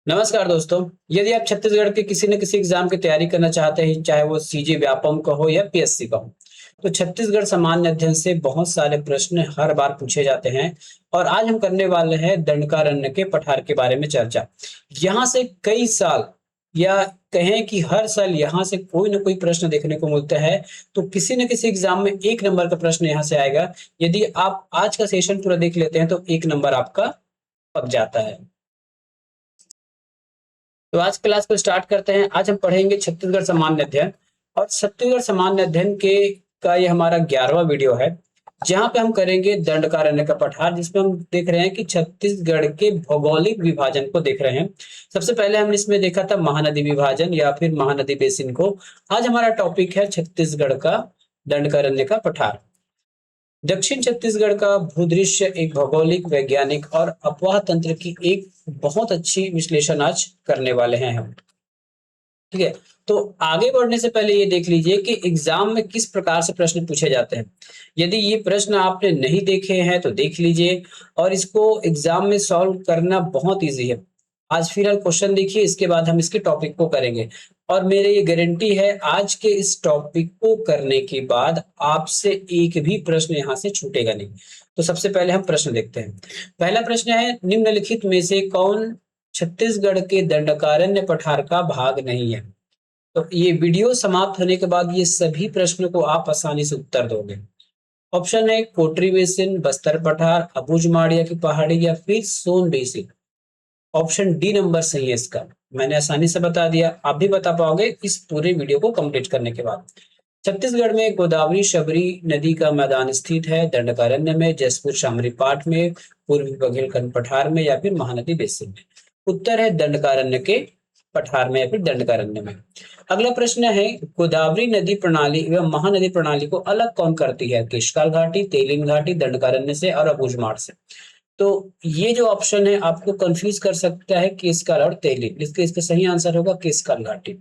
नमस्कार दोस्तों। यदि आप छत्तीसगढ़ के किसी न किसी एग्जाम की तैयारी करना चाहते हैं, चाहे वो सीजी व्यापम का हो या पीएससी का हो, तो छत्तीसगढ़ सामान्य अध्ययन से बहुत सारे प्रश्न हर बार पूछे जाते हैं। और आज हम करने वाले हैं दंडकारण्य के पठार के बारे में चर्चा। यहाँ से कई साल या कहें कि हर साल यहाँ से कोई ना कोई प्रश्न देखने को मिलता है। तो किसी न किसी एग्जाम में एक नंबर का प्रश्न यहाँ से आएगा। यदि आप आज का सेशन पूरा देख लेते हैं तो एक नंबर आपका पक जाता है। तो आज क्लास को स्टार्ट करते हैं। आज हम पढ़ेंगे छत्तीसगढ़ सामान्य अध्ययन। और छत्तीसगढ़ सामान्य अध्ययन के का ये हमारा 11वां वीडियो है, जहां पे हम करेंगे दंडकारण्य का पठार, जिसमें हम देख रहे हैं कि छत्तीसगढ़ के भौगोलिक विभाजन को देख रहे हैं। सबसे पहले हमने इसमें देखा था महानदी विभाजन या फिर महानदी बेसिन को। आज हमारा टॉपिक है छत्तीसगढ़ का दंडकारण्य का पठार। दक्षिण छत्तीसगढ़ का भूदृश्य एक भौगोलिक, वैज्ञानिक और अपवाह तंत्र की एक बहुत अच्छी विश्लेषण आज करने वाले हैं हम। ठीक है, तो आगे बढ़ने से पहले ये देख लीजिए कि एग्जाम में किस प्रकार से प्रश्न पूछे जाते हैं। यदि ये प्रश्न आपने नहीं देखे हैं तो देख लीजिए, और इसको एग्जाम में सॉल्व करना बहुत इजी है। आज फिलहाल क्वेश्चन देखिए, इसके बाद हम इसके टॉपिक को करेंगे। और मेरी ये गारंटी है, आज के इस टॉपिक को करने के बाद आपसे एक भी प्रश्न यहाँ से छूटेगा नहीं। तो सबसे पहले हम प्रश्न देखते हैं। पहला प्रश्न है, निम्नलिखित में से कौन छत्तीसगढ़ के दंडकारण्य पठार का भाग नहीं है। तो ये वीडियो समाप्त होने के बाद ये सभी प्रश्नों को आप आसानी से उत्तर दोगे। ऑप्शन है कोटरी बेसिन, बस्तर पठार, अबूझमाड़िया की पहाड़ी या फिर सोन बेसिन। ऑप्शन डी नंबर सही है इसका। मैंने आसानी से बता दिया, आप भी बता पाओगे इस पूरे वीडियो को कंप्लीट करने के बाद। छत्तीसगढ़ में गोदावरी शबरी नदी का मैदान स्थित है। दंडकारण्य में, जसपुर शामरी पाठ में, पूर्वी बघेलखंड पठार में या फिर महानदी बेसिन में। उत्तर है दंडकारण्य के पठार में या फिर दंडकारण्य में। अगला प्रश्न है, गोदावरी नदी प्रणाली एवं महानदी प्रणाली को अलग कौन करती है। केशकाल घाटी, तेलिन घाटी, दंडकारण्य से और अबूझमाड़ से। तो ये जो ऑप्शन है आपको कंफ्यूज कर सकता है, केशकाल और तेलिन। इसके इसका सही आंसर होगा केशकाल घाटी।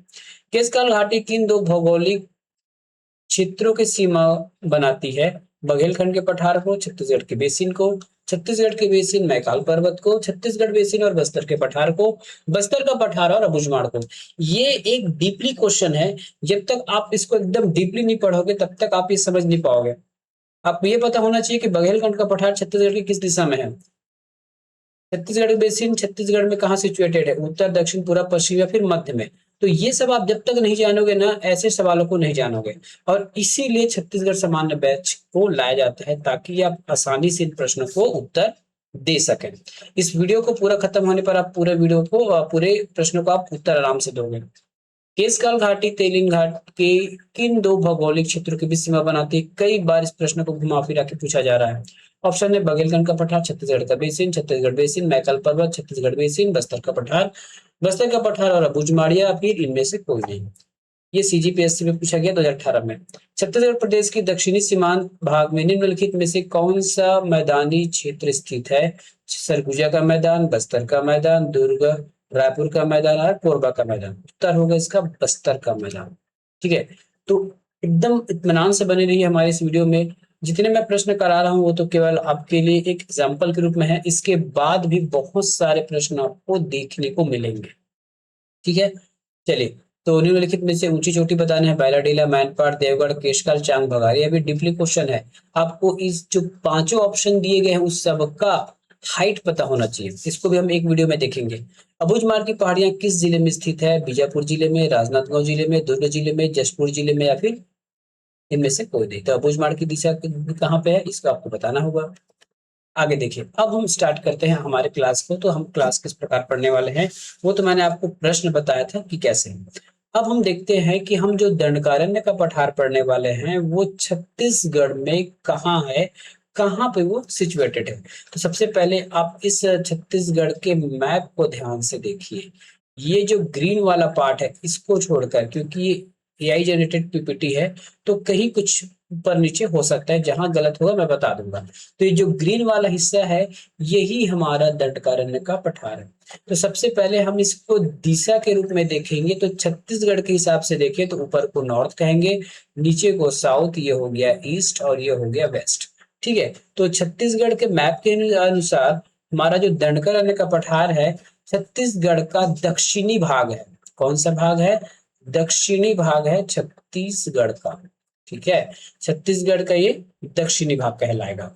केशकाल घाटी किन दो भौगोलिक क्षेत्रों की सीमा बनाती है। बघेलखंड के पठार को, छत्तीसगढ़ के बेसिन को। छत्तीसगढ़ के बेसिन मैकाल पर्वत को, छत्तीसगढ़ बेसिन और बस्तर के पठार को, बस्तर का पठार और अबूझमाड़ को। ये एक डीपली क्वेश्चन है। जब तक आप इसको एकदम डीपली नहीं पढ़ोगे तब तक आप ये समझ नहीं पाओगे। आपको ये पता होना चाहिए कि बघेलखंड का पठार छत्तीसगढ़ की किस दिशा में है। छत्तीसगढ़ बेसिन छत्तीसगढ़ में कहाँ सिचुएटेड है, उत्तर, दक्षिण, पूर्व, पश्चिम या फिर मध्य में। तो ये सब आप जब तक नहीं जानोगे ना, ऐसे सवालों को नहीं जानोगे। और इसीलिए छत्तीसगढ़ सामान्य बैच को लाया जाता है, ताकि आप आसानी से इन प्रश्नों को उत्तर दे सकें। इस वीडियो को पूरा खत्म होने पर आप पूरे वीडियो को, पूरे प्रश्नों को आप उत्तर आराम से दोगे। केशकाल घाटी तेलिन घाट के किन दो भौगोलिक क्षेत्रों के बीच सीमा बनाती है। कई बार इस प्रश्न को घुमा फिरा के पूछा जा रहा है। ऑप्शन है बघेलखंड का पठार, छत्तीसगढ़ का बेसिन, छत्तीसगढ़ बेसिन, मैकाल पर्वत, छत्तीसगढ़ बेसिन, बस्तर का पठार, बस्तर का पठार और अबूझमाड़िया, फिर इनमें से कोई नहीं। ये सीजीपीएससी में पूछा गया 2018 में। छत्तीसगढ़ प्रदेश की दक्षिणी सीमांत भाग में निम्नलिखित में से कौन सा मैदानी क्षेत्र स्थित है। सरगुजा का मैदान, बस्तर का मैदान, दुर्ग रायपुर का मैदान और कोरबा का मैदान। उत्तर होगा इसका बस्तर का मैदान। ठीक है, तो एकदम इत्मीनान से बने रहिए हमारे इस वीडियो में। जितने मैं प्रश्न करा रहा हूँ वो तो केवल आपके लिए एक एग्जाम्पल के रूप में है। इसके बाद भी बहुत सारे प्रश्न आपको देखने को मिलेंगे। ठीक है, चलिए। तो निम्नलिखित में से ऊंची चोटी बताने हैं। बैलाडीला, मैनपाट, देवगढ़, केशकाल, चांग भगारी। अभी डीपली क्वेश्चन है। आपको इस जो पांचों ऑप्शन दिए गए हैं उस सबका हाइट पता होना चाहिए। इसको भी हम एक वीडियो में देखेंगे। अबूझमाड़ की पहाड़ियां किस जिले में स्थित है। बीजापुर जिले में, राजनांदगांव जिले में, दुर्ग जिले में, जशपुर जिले में या फिर इनमें से कोई नहीं। तो अबूझमाड़ की दिशा कहाँ पे है इसको आपको बताना होगा। आगे देखिए, अब हम स्टार्ट करते हैं हमारे क्लास को। तो हम क्लास किस प्रकार पढ़ने वाले हैं वो तो मैंने आपको प्रश्न बताया था कि कैसे। अब हम देखते हैं कि हम जो दंडकारण्य का पठार पढ़ने वाले हैं वो छत्तीसगढ़ में कहाँ है, कहाँ पे वो सिचुएटेड है। तो सबसे पहले आप इस छत्तीसगढ़ के मैप को ध्यान से देखिए। ये जो ग्रीन वाला पार्ट है इसको छोड़कर, क्योंकि ये एआई जनरेटेड पीपीटी है तो कहीं कुछ ऊपर नीचे हो सकता है। जहां गलत होगा मैं बता दूंगा। तो ये जो ग्रीन वाला हिस्सा है यही हमारा दंडकारण्य का पठार है। तो सबसे पहले हम इसको दिशा के रूप में देखेंगे। तो छत्तीसगढ़ के हिसाब से देखें तो ऊपर को नॉर्थ कहेंगे, नीचे को साउथ, ये हो गया ईस्ट और ये हो गया वेस्ट। ठीक है, तो छत्तीसगढ़ के मैप के अनुसार हमारा जो दंडकारण्य का पठार है छत्तीसगढ़ का दक्षिणी भाग है। कौन सा भाग है? दक्षिणी भाग है छत्तीसगढ़ का। ठीक है, छत्तीसगढ़ का ये दक्षिणी भाग कहलाएगा।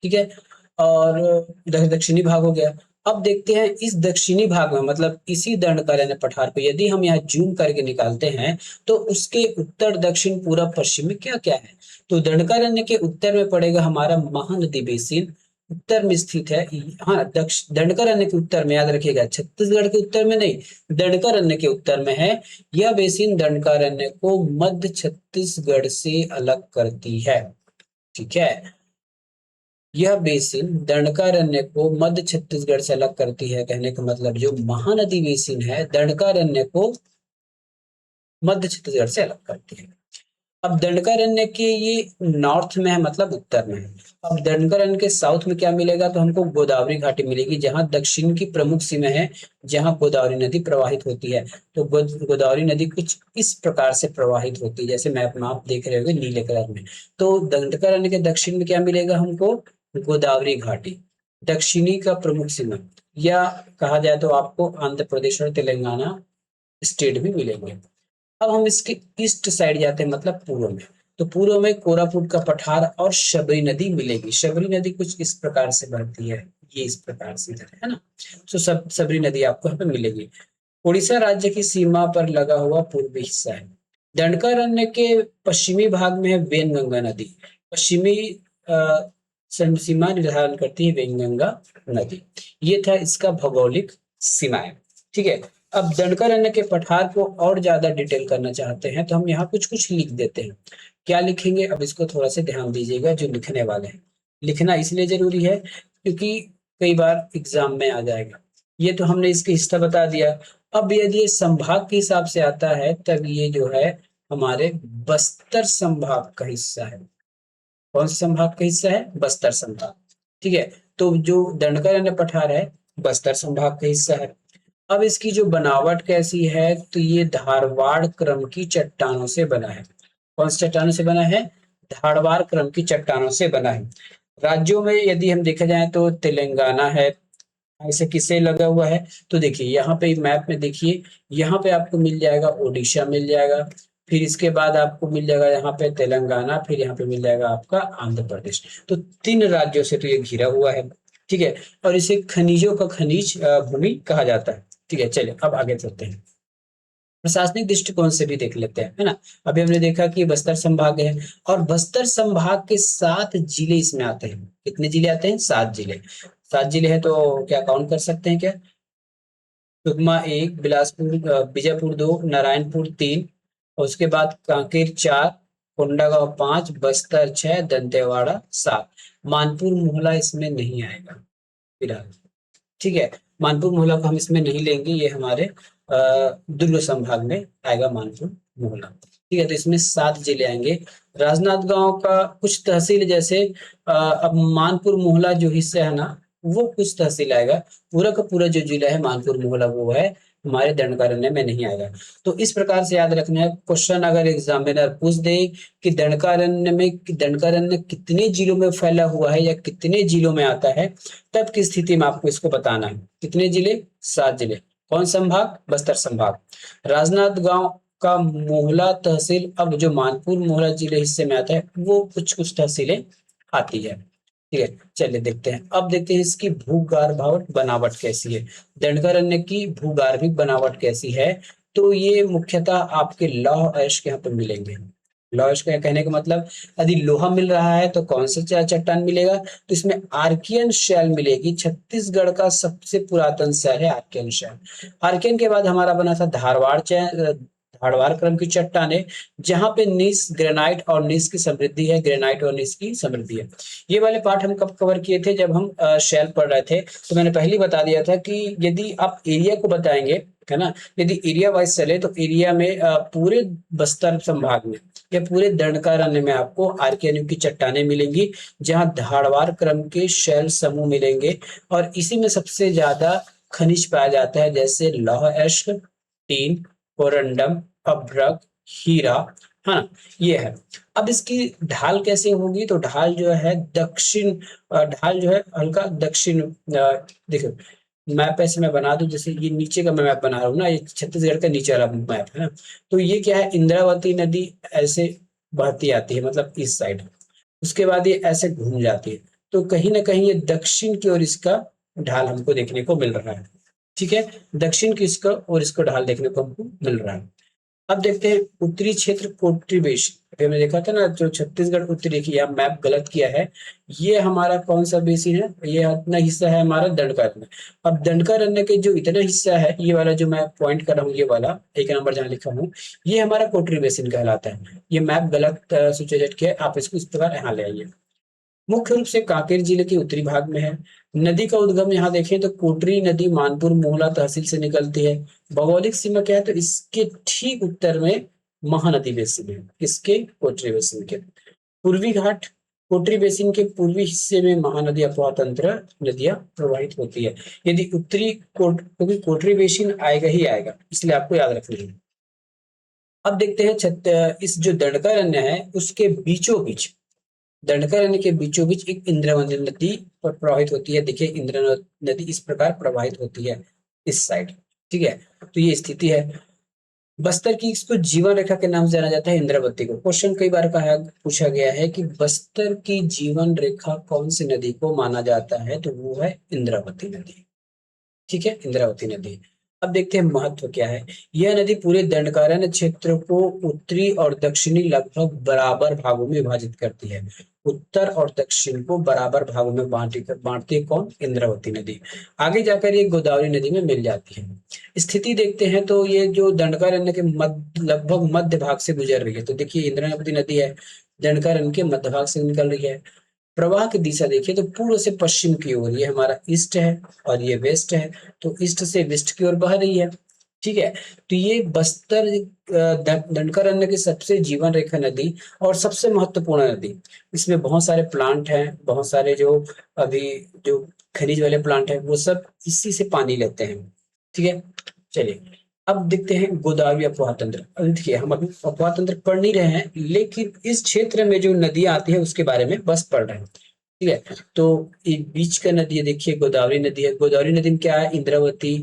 ठीक है, और दक्षिणी भाग हो गया। अब देखते हैं इस दक्षिणी भाग में, मतलब इसी दंडकारण्य पठार को यदि हम यहाँ जूम करके निकालते हैं तो उसके उत्तर दक्षिण पूरब पश्चिम में क्या क्या है। तो दंडकारण्य के उत्तर में पड़ेगा हमारा महानदी बेसिन, उत्तर में स्थित है। हाँ, दंडकारण्य के उत्तर में, याद रखिएगा, छत्तीसगढ़ के उत्तर में नहीं, दंडकारण्य के उत्तर में है। यह बेसिन दंडकारण्य को मध्य छत्तीसगढ़ से अलग करती है। ठीक है, यह बेसिन दंडकारण्य को मध्य छत्तीसगढ़ से अलग करती है। कहने का मतलब जो महानदी बेसिन है दंडकारण्य को मध्य छत्तीसगढ़ से अलग करती है। अब दंडकारण्य के ये नॉर्थ में है, मतलब उत्तर में है। अब दंडकारण्य के साउथ में क्या मिलेगा? तो हमको गोदावरी घाटी मिलेगी, जहां दक्षिण की प्रमुख सीमा है, जहां गोदावरी नदी प्रवाहित होती है। तो गोदावरी नदी कुछ इस प्रकार से प्रवाहित होती है, जैसे मैप में आप देख रहे होंगे नीले कलर में। तो दंडकारण्य के दक्षिण में क्या मिलेगा हमको? गोदावरी घाटी, दक्षिणी का प्रमुख सीमा, या कहा जाए तो आपको आंध्र प्रदेश और तेलंगाना स्टेट भी मिलेंगे। अब हम इसके ईस्ट साइड जाते हैं, मतलब पूर्व में। तो पूर्व में कोरापुट का पठार और शबरी नदी मिलेगी। शबरी नदी कुछ इस प्रकार से बहती है, ये इस प्रकार से इधर है ना। तो शबरी नदी आपको यहाँ पे मिलेगी। उड़ीसा राज्य की सीमा पर लगा हुआ पूर्वी हिस्सा है। दंडकारण्य के पश्चिमी भाग में है वेनगंगा नदी। पश्चिमी सीमा निर्धारण करती है वेनगंगा नदी। ये था इसका भौगोलिक सीमाएं। ठीक है, अब दंडकारण्य के पठार को और ज्यादा डिटेल करना चाहते हैं तो हम यहाँ कुछ कुछ लिख देते हैं। क्या लिखेंगे? अब इसको थोड़ा सा ध्यान दीजिएगा, जो लिखने वाले हैं। लिखना इसलिए जरूरी है क्योंकि कई बार एग्जाम में आ जाएगा। ये तो हमने इसके हिस्सा बता दिया। अब यदि ये संभाग के हिसाब से आता है तब ये जो है हमारे बस्तर संभाग का हिस्सा है। कौन सा संभाग का हिस्सा है? बस्तर संभाग। ठीक है, तो जो दंडकारण्य पठार है बस्तर संभाग का हिस्सा है। अब इसकी जो बनावट कैसी है? तो ये धारवाड़ क्रम की चट्टानों से बना है। कौन सी चट्टानों से बना है? धारवाड़ क्रम की चट्टानों से बना है। राज्यों में यदि हम देखा जाए तो तेलंगाना है, ऐसे किसे लगा हुआ है? तो देखिए यहाँ पे मैप में देखिए, यहाँ पे आपको मिल जाएगा ओडिशा मिल जाएगा, फिर इसके बाद आपको मिल जाएगा यहाँ पे तेलंगाना, फिर यहाँ पे मिल जाएगा आपका आंध्र प्रदेश। तो 3 राज्यों से तो ये घिरा हुआ है। ठीक है, और इसे खनिजों का खनिज भूमि कहा जाता है। ठीक है, चलिए अब आगे चलते हैं, प्रशासनिक दृष्टिकोण से भी देख लेते हैं, है ना। अभी हमने देखा कि बस्तर संभाग है, और बस्तर संभाग के 7 जिले इसमें आते हैं। कितने जिले आते हैं? 7 जिले। 7 जिले हैं तो क्या काउंट कर सकते हैं क्या? सुकमा 1, बिलासपुर बीजापुर 2, नारायणपुर 3, और उसके बाद कांकेर 4, कोंडागांव 5, बस्तर 6, दंतेवाड़ा 7। मानपुर मोहला इसमें नहीं आएगा फिलहाल। ठीक है, मानपुर मोहला को हम इसमें नहीं लेंगे, ये हमारे दुर्ग संभाग में आएगा मानपुर मोहला। ठीक है, तो इसमें 7 जिले आएंगे। राजनांदगांव का कुछ तहसील, जैसे अब मानपुर मोहला जो हिस्सा है ना, वो कुछ तहसील आएगा। पूरा का पूरा जो जिला है मानपुर मोहला वो है हमारे दंडकारण्य में नहीं आएगा। तो इस प्रकार से याद रखना है। क्वेश्चन अगर एग्जामिनर पूछ दे कि दंडकारण्य कितने जिलों में फैला हुआ है या कितने जिलों में आता है, तब की स्थिति में आपको इसको बताना है। कितने जिले? 7 जिले। कौन संभाग? बस्तर संभाग। राजनांदगांव का मोहला तहसील, अब जो मानपुर मोहला जिले हिस्से में आता है वो कुछ कुछ तहसीलें आती है। ठीक है, चलिए देखते हैं। अब देखते हैं इसकी भूगर्भावट बनावट कैसी है, दंडकारण्य की भूगर्भिक बनावट कैसी है। तो ये मुख्यतः आपके लौह अयस्क यहाँ पे मिलेंगे। लौह अयस्क का कहने का मतलब, यदि लोहा मिल रहा है तो कौन सा चट्टान मिलेगा? तो इसमें आर्कियन शैल मिलेगी। छत्तीसगढ़ का सबसे पुरातन शहर है आर्कियन शैल। आर्कियन के बाद हमारा बना था धारवाड़ क्रम की चट्टानें, जहां पे नीस ग्रेनाइट और नीस की समृद्धि है, ग्रेनाइट और नीस की समृद्धि है। ये वाले पार्ट हम कब कवर किए थे? जब हम शैल पढ़ रहे थे। तो मैंने पहले बता दिया था कि यदि आप एरिया को बताएंगे, है ना, यदि एरिया वाइज चले तो एरिया में पूरे बस्तर संभाग में या पूरे दंडकारण्य में आपको आर्कियन की चट्टानें मिलेंगी, जहां धारवाड़ क्रम के शैल समूह मिलेंगे। और इसी में सबसे ज्यादा खनिज पाया जाता है, जैसे लौह अयस्क, टीन, कोरंडम, अभ्रक, हीरा। हाँ, ये है। अब इसकी ढाल कैसे होगी? तो ढाल जो है ढाल जो है हल्का दक्षिण, देखो मैप ऐसे मैं बना दूं, जैसे ये नीचे का मैं मैप बना रहा हूँ ना, ये छत्तीसगढ़ का नीचे वाला मैप है ना। तो ये क्या है, इंद्रावती नदी ऐसे बहती आती है, मतलब इस साइड। उसके बाद ये ऐसे घूम जाती है। तो कहीं ना कहीं ये दक्षिण की ओर इसका ढाल हमको देखने को मिल रहा है। ठीक है, दक्षिण की इसका और इसको ढाल देखने को हमको मिल रहा है। अब देखते हैं उत्तरी क्षेत्र कोटरी बेसिन। अभी हमने देखा था ना, जो छत्तीसगढ़ उत्तरी की, यहाँ मैप गलत किया है। ये हमारा कौन सा बेसिन है, ये इतना हिस्सा है हमारा दंडकारण्य। अब दंडकारण्य के जो इतना हिस्सा है, ये वाला जो मैं पॉइंट कर रहा हूँ, ये वाला एक नंबर जहाँ लिखा हूँ, ये हमारा कोटरी बेसिन कहलाता है। ये मैप गलत सुचेजित किया है, आप इसको इस प्रकार यहाँ ले आइए। मुख्य रूप से कांकेर जिले के उत्तरी भाग में है। नदी का उद्गम यहाँ देखें तो कोटरी नदी मानपुर मोहला तहसील से निकलती है। भौगोलिक सीमा क्या है, तो इसके ठीक उत्तर में महानदी बेसिन है, इसके कोटरी बेसिन के पूर्वी घाट। कोटरी बेसिन के पूर्वी हिस्से में महानदी अफवाह तंत्र नदियां प्रवाहित होती है। यदि उत्तरी क्योंकि कोटरी बेसिन आएगा ही आएगा, इसलिए आपको याद रखना है। अब देखते हैं इस जो दंडकारण्य है उसके बीचों बीच, दंडकारण्य के बीचों बीच एक इंद्रावती नदी प्रवाहित होती है। देखिए इंद्रावती नदी इस प्रकार प्रवाहित होती है इस साइड। ठीक है, तो ये स्थिति है। बस्तर की इसको जीवन रेखा के नाम से जाना जाता है, इंद्रावती को। क्वेश्चन कई बार कहा पूछा गया है कि बस्तर की जीवन रेखा कौन सी नदी को माना जाता है, तो वो है इंद्रावती नदी। ठीक है, इंद्रावती नदी। अब देखते हैं महत्व क्या है। यह नदी पूरे दंडकारण्य क्षेत्र को उत्तरी और दक्षिणी लगभग बराबर भागों में विभाजित करती है। उत्तर और दक्षिण को बराबर भागों में बांटती है कौन, इंद्रावती नदी। आगे जाकर ये गोदावरी नदी में मिल जाती है। स्थिति देखते हैं तो ये जो दंडकारण्य के लगभग मध्य भाग से गुजर रही है। तो देखिए इंद्रावती नदी है, दंडकारण्य के मध्य भाग से निकल रही है। प्रवाह की दिशा देखिए तो पूर्व से पश्चिम की ओर, ये हमारा ईस्ट है और ये वेस्ट है। तो ईस्ट से वेस्ट की ओर बह रही है। ठीक है, तो ये बस्तर दंडकारण्य की सबसे जीवन रेखा नदी और सबसे महत्वपूर्ण नदी। इसमें बहुत सारे प्लांट हैं, बहुत सारे जो अभी जो खनिज वाले प्लांट हैं वो सब इसी से पानी लेते हैं। ठीक है, चलिए अब देखते हैं गोदावरी अफवाह तंत्र। अभी देखिए हम अभी अफवाह तंत्र पढ़ नहीं रहे हैं, लेकिन इस क्षेत्र में जो नदियां आती है उसके बारे में बस पढ़ रहे हैं। ठीक है, तो एक बीच का नदी है, देखिए गोदावरी नदी है। गोदावरी नदी में क्या है, इंद्रावती।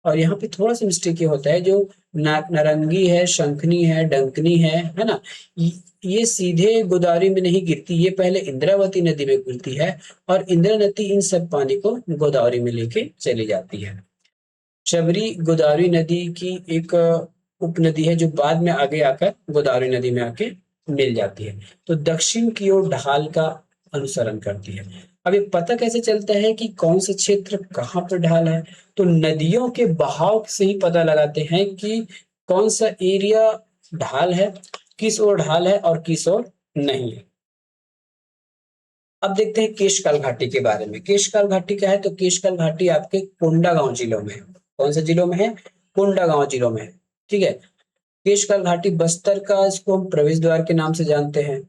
और यहाँ पे थोड़ा सा मिस्टेक ये होता है, जो नारंगी है, शंखनी है, डंकनी है ना, ये सीधे गोदावरी में नहीं गिरती, ये पहले इंद्रावती नदी में गिरती है और इंद्रा नदी इन सब पानी को गोदावरी में लेके चली जाती है। शबरी गोदावरी नदी की एक उपनदी है, जो बाद में आगे आकर गोदावरी नदी में आके मिल जाती है। तो दक्षिण की ओर ढाल का अनुसरण करती है। अब ये पता कैसे चलता है कि कौन सा क्षेत्र कहाँ पर ढाल है, तो नदियों के बहाव से ही पता लगाते हैं कि कौन सा एरिया ढाल है, किस ओर ढाल है और किस ओर नहीं है। अब देखते हैं केशकाल घाटी के बारे में। केशकाल घाटी क्या है, तो केशकाल घाटी आपके कोंडागांव जिलों में है। कौन से जिलों में है, कोंडागांव जिलों में है। ठीक है, केशकाल घाटी बस्तर का, इसको हम प्रवेश द्वार के नाम से जानते हैं,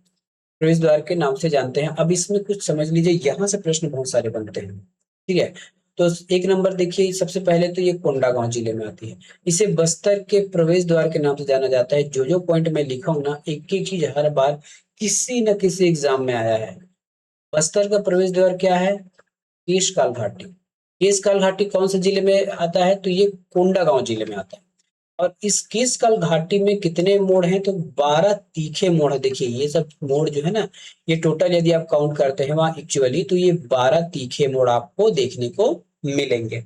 प्रवेश द्वार के नाम से जानते हैं। अब इसमें कुछ समझ लीजिए, यहाँ से प्रश्न बहुत सारे बनते हैं। ठीक है, तो एक नंबर देखिए, सबसे पहले तो ये कोंडागांव जिले में आती है। इसे बस्तर के प्रवेश द्वार के नाम से जाना जाता है। जो जो पॉइंट मैं लिखा हूं ना, एक एक चीज हर बार किसी न किसी एग्जाम में आया है। बस्तर का प्रवेश द्वार क्या है, केशकाल घाटी। केशकाल घाटी कौन से जिले में आता है, तो ये कोंडागांव जिले में आता है। और इस केशकाल घाटी में कितने मोड़ हैं, तो 12 तीखे मोड़ है। देखिए ये सब मोड़ जो है ना, ये टोटल यदि आप काउंट करते हैं वहां एक्चुअली, तो ये 12 तीखे मोड़ आपको देखने को मिलेंगे।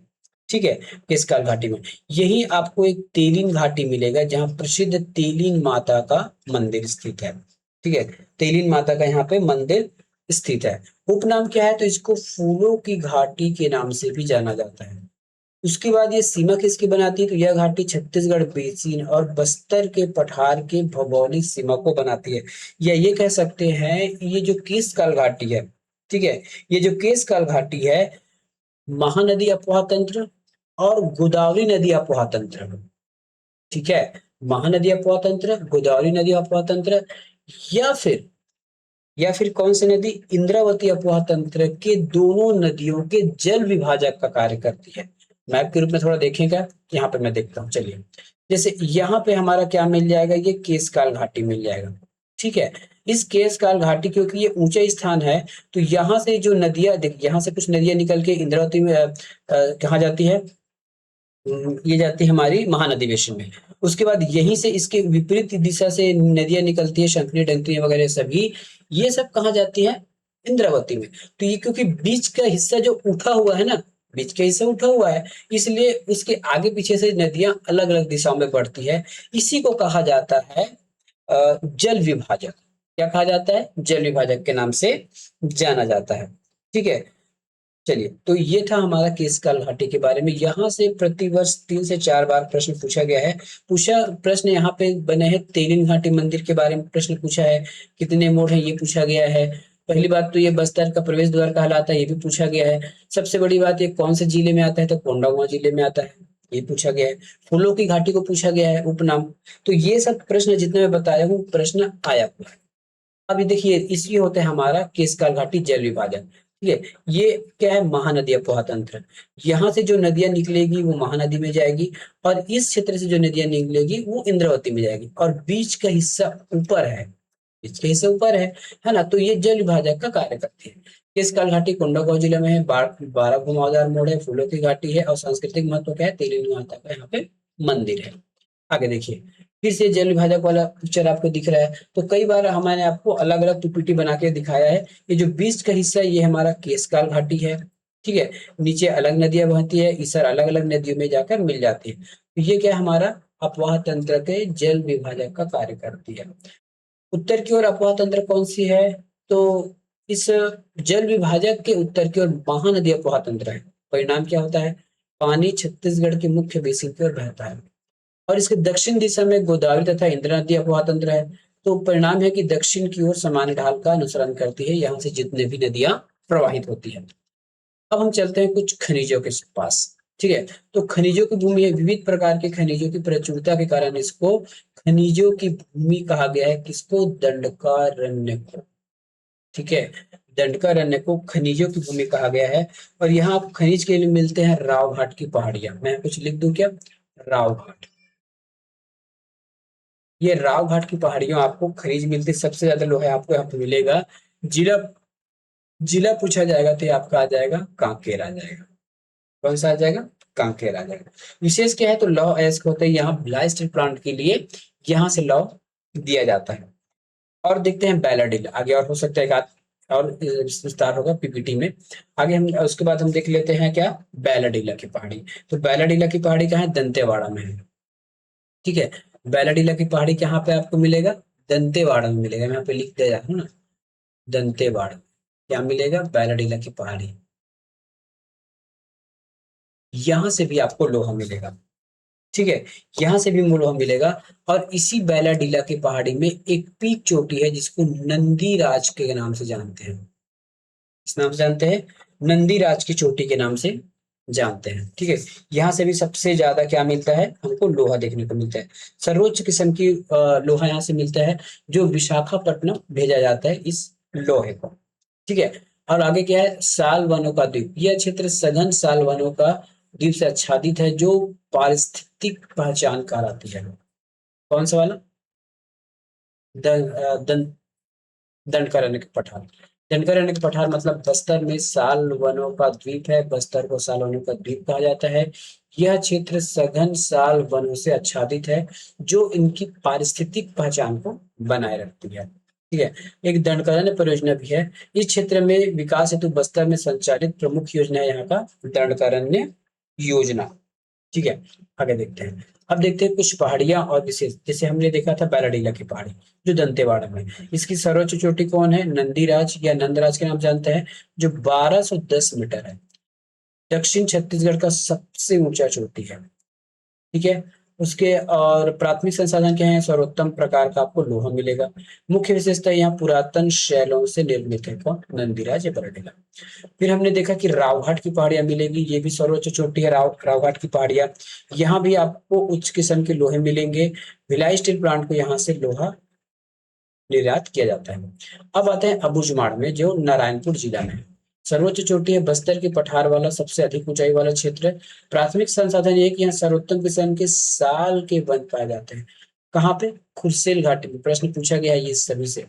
ठीक है, केशकाल घाटी में यही आपको एक तेलिन घाटी मिलेगा, जहां प्रसिद्ध तेलिन माता का मंदिर स्थित है। ठीक है, तेलिन माता का यहाँ पे मंदिर स्थित है। उपनाम क्या है, तो इसको फूलों की घाटी के नाम से भी जाना जाता है। उसके बाद ये सीमा किसकी बनाती है, तो यह घाटी छत्तीसगढ़ बेसिन और बस्तर के पठार के भौगोलिक सीमा को बनाती है। या ये कह सकते हैं, ये जो केशकाल घाटी है, ठीक है, ये जो केशकाल घाटी है, महानदी अपवाह तंत्र और गोदावरी नदी अपवाह तंत्र, ठीक है, महानदी अपवाह तंत्र, गोदावरी नदी अपवाह तंत्र, या फिर कौन सी नदी, इंद्रावती अपवाह तंत्र के दोनों नदियों के जल विभाजक का कार्य करती है। मैप के रूप में थोड़ा देखेगा, यहाँ पे मैं देखता हूँ। चलिए, जैसे यहाँ पे हमारा क्या मिल जाएगा, ये केशकाल घाटी मिल जाएगा। ठीक है, इस केशकाल घाटी क्योंकि ये ऊंचा स्थान है, तो यहाँ से जो नदियां, यहाँ से कुछ नदियां निकल के इंद्रावती में कहाँ जाती है, ये जाती है हमारी महानदी बेसिन में। उसके बाद यहीं से इसके विपरीत दिशा से नदियां निकलती है, शंखनी डंकनी वगैरह सभी, ये सब कहाँ जाती है, इंद्रावती में। तो ये क्योंकि बीच का हिस्सा जो उठा हुआ है ना, बीच का हिस्सा उठा हुआ है, इसलिए उसके आगे पीछे से नदियां अलग अलग दिशाओं में बढ़ती है। इसी को कहा जाता है जल विभाजक। क्या कहा जाता है, जल विभाजक के नाम से जाना जाता है। ठीक है, चलिए, तो ये था हमारा केशकाल घाटी के बारे में। यहाँ से प्रतिवर्ष 3 से 4 बार प्रश्न पूछा गया है। प्रश्न यहाँ पे बने हैं, तेलिन घाटी मंदिर के बारे में प्रश्न पूछा है, कितने मोड़ है ये पूछा गया है। पहली बात तो ये बस्तर का प्रवेश द्वार कहलाता है, ये भी पूछा गया है। सबसे बड़ी बात, ये कौन से जिले में आता है, तो कोंडागांव जिले में आता है, ये पूछा गया है। फूलों की घाटी को पूछा गया है उपनाम। तो ये सब प्रश्न जितने मैं बताया हूँ, प्रश्न आया हुआ है। अभी देखिए, इसलिए होता है हमारा केशकाल घाटी जल विभाजन। ठीक है, ये क्या है, महानदी अपोहा तंत्र। यहाँ से जो नदियां निकलेगी वो महानदी में जाएगी, और इस क्षेत्र से जो नदियां निकलेगी वो इंद्रावती में जाएगी, और बीच का हिस्सा ऊपर है, बीच का हिस्सा ऊपर है ना। तो ये जल विभाजक का कार्य करती है। केशकाल घाटी कोंडागांव जिले में है, 12 घुमावदार मोड़ है, फूलों की घाटी है, और सांस्कृतिक महत्व क्या है, तेलिन माता का यहाँ पे मंदिर है। आगे देखिए, फिर से जल विभाजक वाला पिक्चर आपको दिख रहा है। तो कई बार हमारे आपको अलग अलग पीपीटी बना के दिखाया है। ये जो बीच का हिस्सा है, ये हमारा केशकाल घाटी है। ठीक है, नीचे अलग नदियां बहती है, इस अलग अलग नदियों में जाकर मिल जाती है। तो ये क्या है, हमारा अपवाह तंत्र के जल विभाजक का कार्य करती है। उत्तर की ओर अपवाह तंत्र कौन सी है, तो इस जल विभाजक के उत्तर की ओर महानदी अपवाह तंत्र है। परिणाम क्या होता है, पानी छत्तीसगढ़ के मुख्य बेसिन की ओर बहता है, और इसके दक्षिण दिशा में गोदावरी तथा इंदिरा नदी अपवाह तंत्र है। तो परिणाम है कि दक्षिण की ओर सामान्य ढाल का अनुसरण करती है, यहाँ से जितने भी नदियां प्रवाहित होती है। अब हम चलते हैं कुछ खनिजों के पास। ठीक है, तो खनिजों की भूमि है, विविध प्रकार के खनिजों की प्रचुरता के कारण इसको खनिजों की भूमि कहा गया है। किसको, दंडकारण्य को। ठीक है, दंडकारण्य को खनिजों की भूमि कहा गया है। और यहाँ आप खनिज के लिए मिलते हैं राव घाट की पहाड़ियां। मैं कुछ लिख दूं क्या, राव घाट। ये राव घाट की पहाड़ियों आपको खनिज मिलती है, सबसे ज्यादा लोहा आपको यहाँ पे मिलेगा। जिला, जिला पूछा जाएगा तो ये आपका आ जाएगा कांकेर आ जाएगा। कौन सा आ जाएगा, कांकेर आ जाएगा। विशेष क्या है, तो लौह अयस्क होते हैं यहाँ भिलाई स्टील प्लांट के लिए, यहाँ से लौह दिया जाता है। और देखते हैं बैलाडीला आगे, और हो सकता है एक आध और विस्तार होगा पीपीटी में। आगे हम उसके बाद हम देख लेते हैं क्या, बैलाडीला की पहाड़ी। तो बैलाडीला की पहाड़ी कहाँ है, दंतेवाड़ा में है। ठीक है, बैलाडीला की पहाड़ी कहाँ पे आपको मिलेगा, दंतेवाड़ा में मिलेगा। मैं यहाँ पे लिख दे रहा हूँ ना, दंतेवाड़ा। क्या मिलेगा, बैलाडीला की पहाड़ी। यहाँ से भी आपको लोहा मिलेगा। ठीक है, यहाँ से भी लोहा मिलेगा। और इसी बैलाडीला की पहाड़ी में एक पीक चोटी है जिसको नंदीराज के नाम से जानते हैं। इस नाम से जानते हैं, नंदीराज की चोटी के नाम से जानते हैं। ठीक है, यहाँ से भी सबसे ज्यादा क्या मिलता है, हमको लोहा देखने को मिलता है। सर्वोच्च किस्म की लोहा यहाँ से मिलता है, जो विशाखापट्टनम भेजा जाता है इस लोहे को। ठीक है, और आगे क्या है, साल वनों का द्वीप। यह क्षेत्र सघन साल वनों का द्वीप से आच्छादित है, जो पारिस्थितिक पहचान कहलाती है। कौन सा वाला, दं, दंडकारण्य के पठार। दंडकारण्य के पठार मतलब बस्तर में साल वनों का द्वीप है, बस्तर को साल वनों का द्वीप कहा जाता है। यह क्षेत्र सघन साल वनों से आच्छादित है, जो इनकी पारिस्थितिक पहचान को बनाए रखती है। ठीक है, एक दंडकारण्य परियोजना भी है। इस क्षेत्र में विकास हेतु बस्तर में संचालित प्रमुख योजना है यहाँ का दंडकारण्य योजना। ठीक है, आगे देखते हैं। अब देखते हैं कुछ पहाड़ियां और विशेष, जैसे हमने देखा था बैलाडीला की पहाड़ी जो दंतेवाड़ा में। इसकी सर्वोच्च चोटी कौन है, नंदीराज या नंदराज के नाम जानते हैं, जो 1210 मीटर है। दक्षिण छत्तीसगढ़ का सबसे ऊंचा चोटी है। ठीक है, उसके और प्राथमिक संसाधन क्या है, सर्वोत्तम प्रकार का आपको लोहा मिलेगा। मुख्य विशेषता यहाँ पुरातन शैलों से निर्मित है, कौन, नंदीराज या बैलाडीला। फिर हमने देखा कि रावघाट की पहाड़ियां मिलेगी, ये भी सर्वोच्च चोटी है रावघाट की पहाड़ियां। यहाँ भी आपको उच्च किस्म के लोहे मिलेंगे। भिलाई स्टील प्लांट को यहाँ से लोहा निर्यात किया जाता है। अब आते हैं अबूझमाड़ में, जो नारायणपुर जिला में है। सर्वोच्च चोटी है, बस्तर के पठार वाला सबसे अधिक ऊंचाई वाला क्षेत्र है। प्राथमिक संसाधन ये कि यहाँ सर्वोत्तम किस्म के साल के वन पाए जाते हैं। कहाँ पे, खुरसेल घाटी में। प्रश्न पूछा गया है ये सभी से।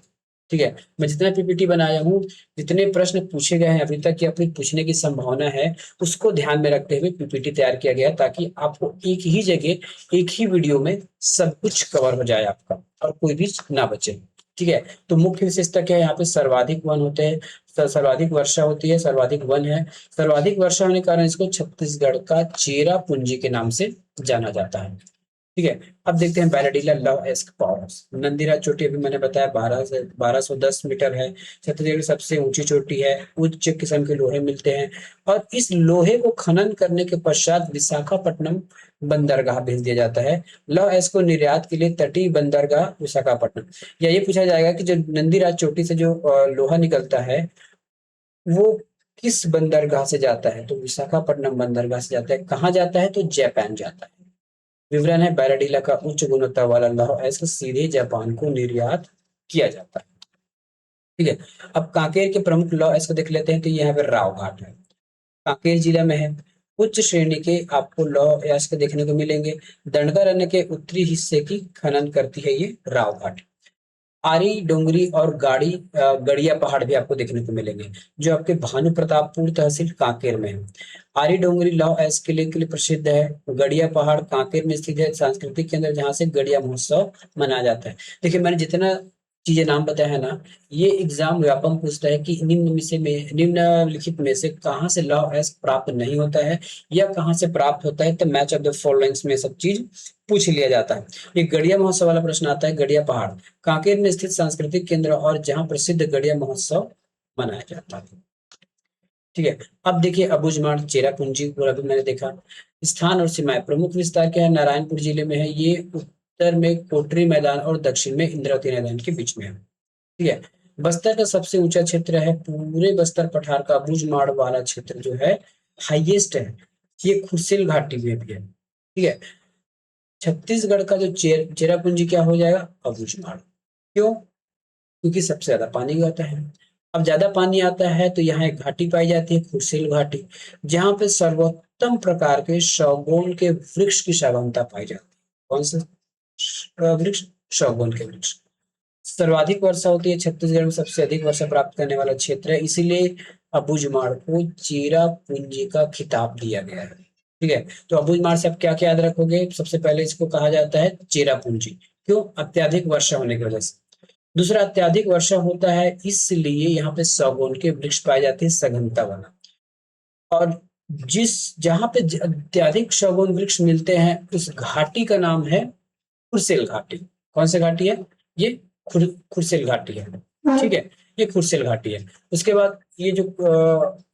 ठीक है, मैं जितना पीपीटी बनाया हूँ, जितने प्रश्न पूछे गए हैं अभी तक या फिर पूछने की संभावना है, उसको ध्यान में रखते हुए पीपीटी तैयार किया गया है, ताकि आपको एक ही जगह एक ही वीडियो में सब कुछ कवर हो जाए आपका और कोई भी ना बचे। ठीक है, तो मुख्य विशेषता क्या है, यहाँ पे सर्वाधिक वन होते हैं, सर्वाधिक वर्षा होती है, सर्वाधिक वन है। सर्वाधिक वर्षा होने के कारण इसको छत्तीसगढ़ का चेरा पूंजी के नाम से जाना जाता है। ठीक है, अब देखते हैं बैराडीला लव एस्क पावर्स। नंदीरा चोटी अभी मैंने बताया 1210 मीटर है, छत्तीसगढ़ की सबसे ऊंची चोटी है, उच्च किस्म के लोहे मिलते हैं और इस लोहे को खनन करने के पश्चात विशाखापट्टनम बंदरगाह भेज दिया जाता है। लव एस्क को निर्यात के लिए तटीय बंदरगाह विशाखापट्टनम, या ये पूछा जाएगा कि जो नंदीराज चोटी से जो लोहा निकलता है वो किस बंदरगाह से जाता है, तो विशाखापट्टनम बंदरगाह से जाता है। कहाँ जाता है, तो जापान जाता है। विवरण है, बैराडीला का उच्च गुणवत्ता वाला लौह अयस्क सीधे जापान को निर्यात किया जाता है। ठीक है, अब कांकेर के प्रमुख लौह अयस्क देख लेते हैं, तो यहाँ पे राव घाट है, कांकेर जिला में है। उच्च श्रेणी के आपको लौह अयस्क देखने को मिलेंगे। दंडकारण्य के उत्तरी हिस्से की खनन करती है ये राव घाट। आरी डोंगरी और गड़िया पहाड़ भी आपको देखने को मिलेंगे, जो आपके भानु प्रतापपुर तहसील कांकेर में है। आरी डोंगरी लौह अयस्क के लिए प्रसिद्ध है। गड़िया पहाड़ कांकेर में स्थित है, सांस्कृतिक केंद्र जहाँ से गड़िया महोत्सव मनाया जाता है। देखिए, मैंने जितना चीजें नाम बताया है ना, ये एग्जाम व्यापम पूछता है कि निम्नलिखित में से कहाँ से लौह अयस्क प्राप्त नहीं होता है या कहाँ से प्राप्त होता है, तो मैच ऑफ द फॉलोइंग्स में सब चीज पूछ लिया जाता है। ये गड़िया महोत्सव वाला प्रश्न आता है। गड़िया पहाड़ कांकेर में स्थित सांस्कृतिक केंद्र और जहां प्रसिद्ध गड़िया महोत्सव मनाया जाता है। ठीक है, अब देखिए अबूझमाड़ चेरापूंजी पूरा भी मैंने देखा। स्थान और सीमाएं, प्रमुख विस्तार क्या है, नारायणपुर जिले में है ये, उत्तर में कोटरी मैदान और दक्षिण में इंद्रावती मैदान के बीच में है। ठीक है, बस्तर का सबसे ऊंचा क्षेत्र है, पूरे बस्तर पठार का अबूझमाड़ वाला क्षेत्र जो है हाईएस्ट है, ये खुर्सिल घाटी में भी है। ठीक है, छत्तीसगढ़ का जो चेरापूंजी क्या हो जाएगा, अबूझमाड़। क्यों, क्योंकि सबसे ज्यादा पानी आता है। अब ज्यादा पानी आता है तो यहाँ एक घाटी पाई जाती है, खुर्सिल घाटी, जहाँ पे सर्वोत्तम प्रकार के शौगोन के वृक्ष की शागुनता पाई जाती है। कौन सा वृक्ष, शौगोन के वृक्ष। सर्वाधिक वर्षा होती है, छत्तीसगढ़ में सबसे अधिक वर्षा प्राप्त करने वाला क्षेत्र है, इसीलिए अबूझमाड़ को चेरा पूंजी का खिताब दिया गया है। ठीक है, तो अबूझमाड़ से आप क्या क्या याद रखोगे, सबसे पहले इसको कहा जाता है चेरा पूंजी। क्यों, अत्यधिक वर्षा होने की वजह से। दूसरा, अत्यधिक वर्षा होता है इसलिए यहाँ पे सागौन के वृक्ष पाए जाते हैं, सघनता वाला। और जिस जहाँ पे अत्यधिक सागौन वृक्ष मिलते हैं उस घाटी का नाम है खुर्सेल घाटी। कौन सी घाटी है, ये खुर्सेल घाटी है। ठीक है, ये खुर्सेल घाटी है। उसके बाद ये जो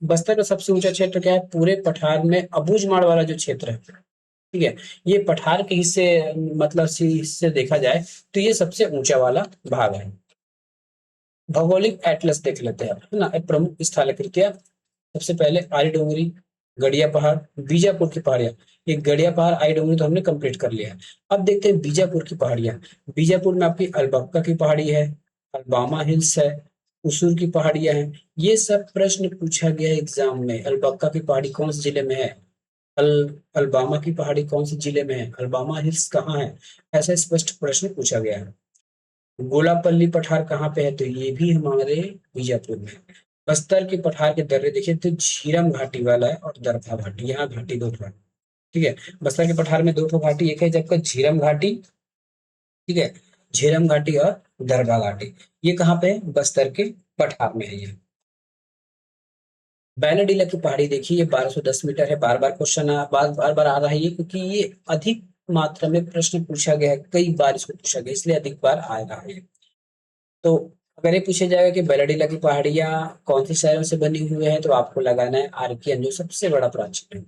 बस्तर का सबसे ऊंचा क्षेत्र क्या है, पूरे पठार में अबूझमाड़ वाला जो क्षेत्र है, ठीक है, ये पठार के हिस्से, मतलब हिस्से देखा जाए तो ये सबसे ऊंचा वाला भाग है। भौगोलिक एटलस देख लेते हैं, है ना, प्रमुख स्थलाकृतियां। सबसे पहले आरी डोंगरी, गड़िया पहाड़, बीजापुर की पहाड़ियां। ये गड़िया पहाड़, आई डोंगरी तो हमने कंप्लीट कर लिया है। अब देखते हैं बीजापुर की पहाड़ियां। बीजापुर में आपकी अलबक्का की पहाड़ी है, अलबामा हिल्स है, उसूर की पहाड़ियां हैं। ये सब प्रश्न पूछा गया है एग्जाम में। अलबक्का की पहाड़ी कौन से जिले में है, अल अलबामा की पहाड़ी कौन से जिले में है, अलबामा हिल्स कहाँ है, ऐसा स्पष्ट प्रश्न पूछा गया है। गोलापल्ली पठार कहाँ पे है, तो ये भी हमारे बीजापुर में। बस्तर के पठार के दर्रे देखिए तो झीरम घाटी वाला है और दरभा घाटी, यहाँ घाटी दो ठो है। ठीक है, बस्तर के पठार में दो ठो घाटी, एक है जबकि झीरम घाटी, ठीक है, झीरम घाटी और दरभा घाटी। ये कहाँ पे है, बस्तर के पठार में है ये। बैनाडीला की पहाड़ी देखिए, ये 1210 मीटर है। बार बार क्वेश्चन बार बार आ रहा है ये, क्योंकि ये अधिक मात्रा में प्रश्न पूछा गया है, कई बार इसको पूछा गया, इसलिए अधिक बार आ रहा है। तो अगर ये पूछा जाएगा कि बैलाडीला की पहाड़ियां कौन सी शहरों से बनी हुई है, तो आपको लगाना है आर्कियन, जो सबसे बड़ा प्राचीन है।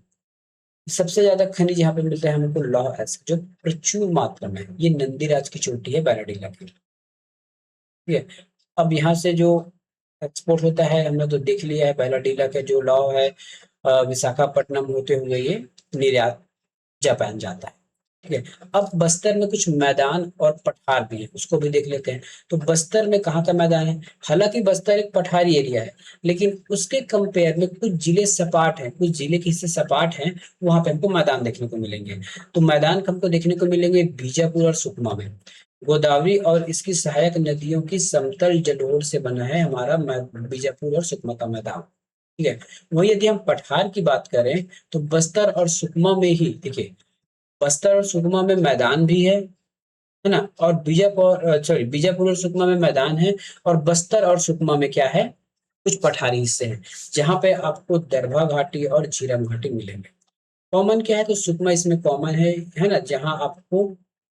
सबसे ज्यादा खनिज यहाँ पे मिलता है हमको लौह एस्क, जो प्रचुर मात्रा में है। ये नंदीराज की चोटी है बैलाडीला की। ठीक है, अब यहाँ से जो एक्सपोर्ट होता है हमने तो देख लिया है, बैलाडीला का जो लौह है विशाखापट्टनम होते हुए ये निर्यात जापान जाता है। ठीक है, अब बस्तर में कुछ मैदान और पठार भी है, उसको भी देख लेते हैं। तो बस्तर में कहाँ का मैदान है, हालांकि बस्तर एक पठारी एरिया है, लेकिन उसके कंपेयर में कुछ जिले सपाट हैं, कुछ जिले के हिस्से सपाट हैं, वहां पे हमको मैदान देखने को मिलेंगे। तो मैदान हमको देखने को मिलेंगे बीजापुर और सुकमा में। गोदावरी और इसकी सहायक नदियों की समतल जलोढ़ से बना है हमारा बीजापुर और सुकमा का मैदान। ठीक है। वही यदि हम पठार की बात करें तो बस्तर और सुकमा में ही देखिए, बस्तर और सुकमा में मैदान भी है ना, और बीजापुर और सुकमा में मैदान है, और बस्तर और सुकमा में क्या है, कुछ पठारी हिस्से हैं जहां पे आपको दरभा घाटी और झीरम घाटी मिलेंगे। कॉमन क्या है, तो सुकमा इसमें कॉमन है ना, जहां आपको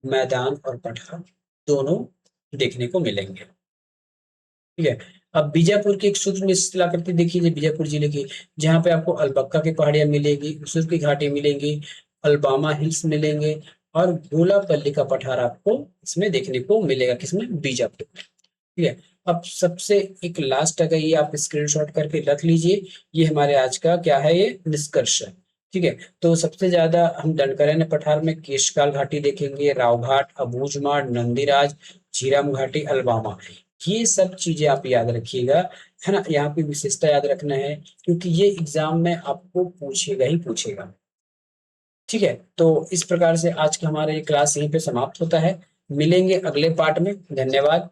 मैदान और पठार दोनों देखने को मिलेंगे। ठीक है। अब बीजापुर की एक सूक्ष्म स्थलाकृति देखिए, बीजापुर जिले की, जहाँ पे आपको अलबक्का की पहाड़ियां मिलेगी, उसुर की घाटी मिलेंगी, अलबामा हिल्स मिलेंगे, और गोलापल्ली का पठार आपको इसमें देखने को मिलेगा, किसमें, बीजापुर में। ठीक है। अब सबसे एक लास्ट, अगर ये आप स्क्रीनशॉट करके रख लीजिए, ये हमारे आज का क्या है, ये निष्कर्ष है। ठीक है। तो सबसे ज्यादा हम दंडकारण्य पठार में केशकाल घाटी देखेंगे, रावघाट, अबूझमाड़, नंदीराज, झीरम घाटी, अलबामा। ये सब चीजें आप याद रखिएगा, है ना, यहाँ पे विशेषता याद रखना है, क्योंकि ये एग्जाम में आपको पूछेगा ही पूछेगा। ठीक है। तो इस प्रकार से आज का हमारा ये क्लास यहीं पे समाप्त होता है। मिलेंगे अगले पार्ट में। धन्यवाद।